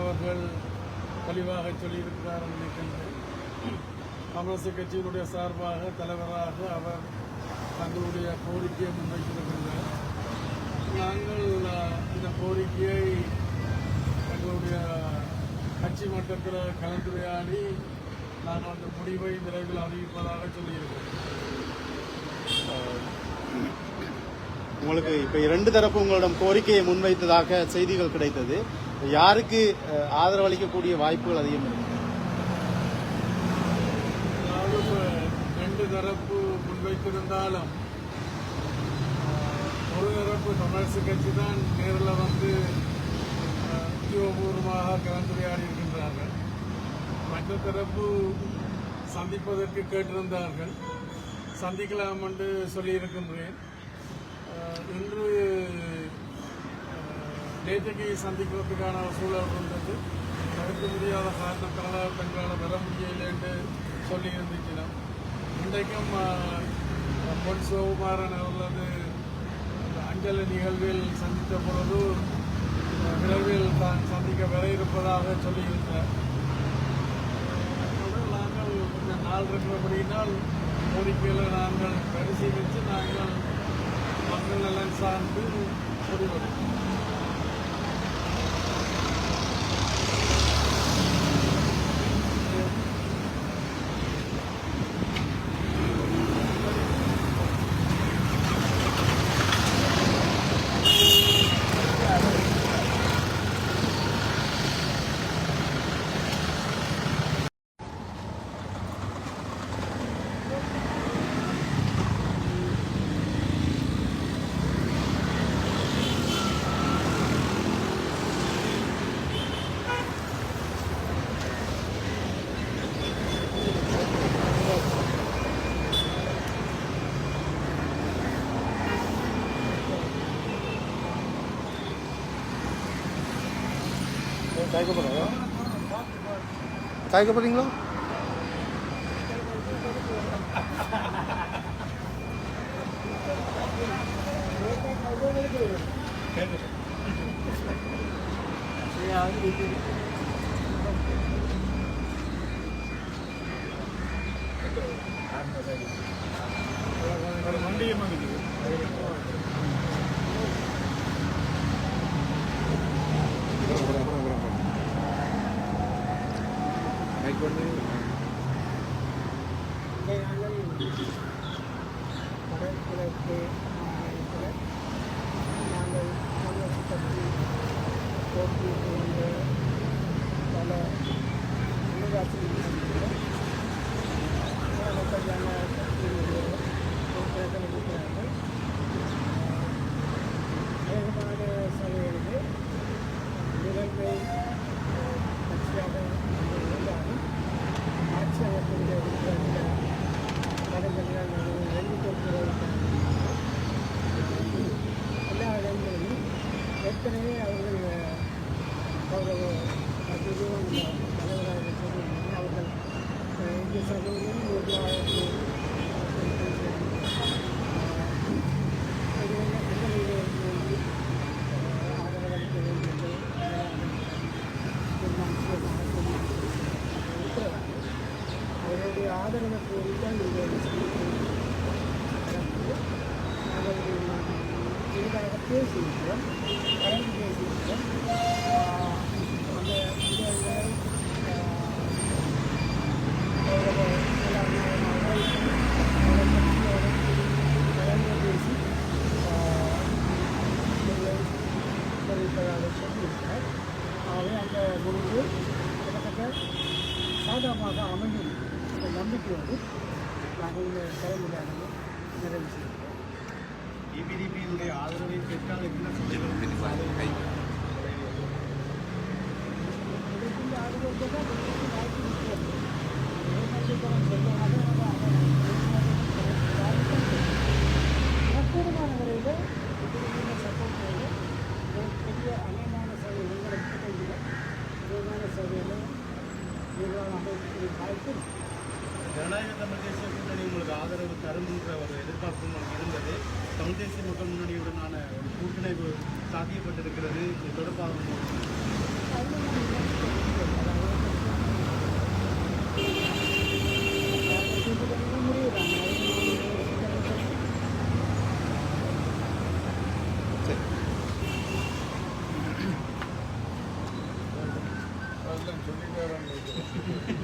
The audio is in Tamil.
அவர்கள் தெளிவாக சொல்லியிருக்கிறார் நினைக்கின்றேன். தமிழரசு கட்சியினுடைய சார்பாக தலைவராக அவர் தங்களுடைய கோரிக்கையை முன்வைத்திருக்கின்றார். நாங்கள் இந்த கோரிக்கையை எங்களுடைய கட்சி மட்டத்தில் கலந்துரையாடி நாங்கள் அந்த முடிவை விரைவில் அறிவிப்பதாக சொல்லியிருக்கிறோம். உங்களுக்கு இப்போ 2 தரப்பு உங்களிடம் கோரிக்கையை முன்வைத்ததாக செய்திகள் கிடைத்தது. யாருக்கு ஆதரவு அளிக்கக்கூடிய வாய்ப்புகள் அதிகம் இருக்கு? அதாவது 2 தரப்பு முன்வைத்திருந்தாலும் ஒரு தரப்பு தமிழரசு கட்சி தான் நேரில் வந்து உத்தியோகபூர்வமாக கலந்துரையாடி இருக்கின்றார்கள். மற்ற தரப்பு சந்திப்பதற்கு கேட்டிருந்தார்கள். சந்திக்கலாம் என்று சொல்லியிருக்கின்றேன். இன்று நேற்றைக்கு சந்திக்கிறதுக்கான சூழல் இருந்தது. தவிர்க்க முடியாத காரணத்தால் தங்களால் வர முடியலை என்று சொல்லியிருந்துச்சினோம். இன்றைக்கும் பொன் சிவகுமாரன் அவர்களது அஞ்சலி நிகழ்வில் சந்தித்த பொழுது விரைவில் தான் சந்திக்க வர இருப்பதாக சொல்லியிருந்தார். நாங்கள் கொஞ்சம் நாள் இருக்கிறபடியினால் கோரிக்கைகளை நாங்கள் பரிசீலித்து நாங்கள் மக்கள் நலன் சார்ந்து முடிவெடுப்போம். காய்க்க போறீங்களா? வடகிழக்கு மாநிலத்தில் நாங்கள் தமிழரசு கட்சி போட்டியிட்டு வந்த பல உள்ளாட்சி இருக்கிறார்கள். வேகமான சபைகளுக்கு முதன்மை கட்சியாக இருந்தாலும் ஆட்சி அமைப்புடைய கடன்கள் எல்லா இடங்களிலும் ஏற்கனவே அவர்கள் தலைவராக சொல்லியிருந்தாங்க. அவர்கள் இந்த சபையிலும் ஆதரவளிக்க வேண்டும் என்று அவருடைய ஆதரவை கோரித்தான் நாங்கள் எளிதாக பேசியிருக்கிறோம், கலந்து பேசியிருக்கிறோம். அந்த கலந்து பேசி தெரிவிப்பதாக சொல்லியிருக்கிறார். ஆகவே அந்த முடிவு கிட்டத்தட்ட சாதகமாக அமையும் என்ற நம்பிக்கையோடு நாங்கள் இந்த கலந்துரையாடலை நிறைவு செய்கிறோம். EPDP-யினுடைய ஆதரவை பெற்றால் என்ன சொல்லுங்கள்? கூடுமான முறையில் சப்போர்ட் பெரிய அநேகமான சபை உங்களுக்கு அநேகமான சபையில் நிர்வாக அமைப்பு வாய்ப்பு ஜனநாயக தமிழ் தேசிய கூட்டணி உங்களுக்கு ஆதரவு தரும் என்ற ஒரு எதிர்பார்ப்பு உங்களுக்கு இருந்தது. தமிழ் தேசிய மக்கள் முன்னணியுடனான ஒரு கூட்டணி சாத்தியப்பட்டிருக்கிறது. இது தொடர்பாக நினைக்கிறேன்